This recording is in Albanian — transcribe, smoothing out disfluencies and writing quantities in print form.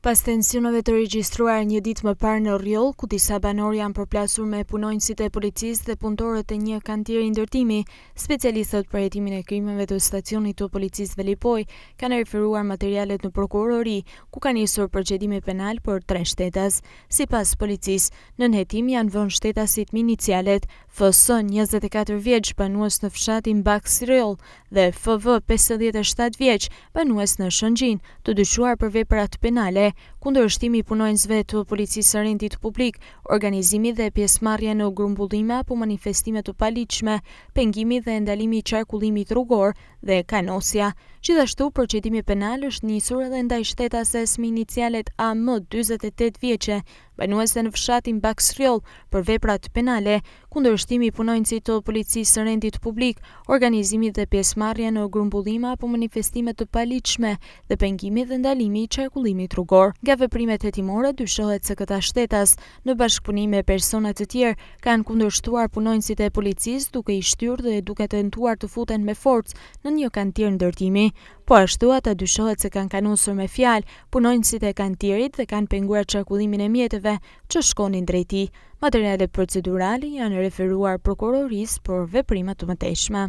Pas tensioneve të regjistruar një ditë më parë në Rjoll, ku disa banor janë përplasur me punonjësit e policisë dhe punëtorët e një kantieri ndërtimi, specialistët për hetimin e krimeve të stacionit të policisë Velipoj kanë referuar materialet në prokurori, ku ka nisur procedimi penal për 3 shtetas. Sipas policisë, nën hetim janë vënë shtetasit me inicialet FS 24 vjeç, banues në fshatin Baks Rjoll, dhe FV 57 vjeç, banues në Shëngjin, të dyshuar për veprat penale, kundërshtimi i punonjësve të policisë së rendit publik, organizimi dhe pjesëmarrja në grumbullime apo manifestime të paligjshme, pengimi dhe ndalimi i qarkullimit rrugor dhe kanosja. Gjithashtu, procedimi penal është nisur edhe ndaj shtetases me inicialet AM 48 vjeçe, banuese në fshatin Baks Rjoll, për veprat penale, kundërshtimi i punonjësit të policisë së rendit publik, organizimi dhe pjesëmarrja në grumbullime apo manifestime të paligjshme dhe pengimi dhe ndalimi i qarkullimit rrugor. Nga veprimet hetimore dyshohet se këta shtetas, në bashkëpunim me persona të tjerë, kanë kundërshtuar punonjësit e policisë duke i shtyrë dhe duke tentuar të futen me forcë në një kantier ndërtimi. Po ashtu, ata dyshohet se kanë kanusur me fjalë punonjësit e kantierit dhe kanë penguar qarkullimin e mjeteve që shkonin drejt tij. Materialet procedurale janë referuar prokurorisë për veprime të mëtejshme.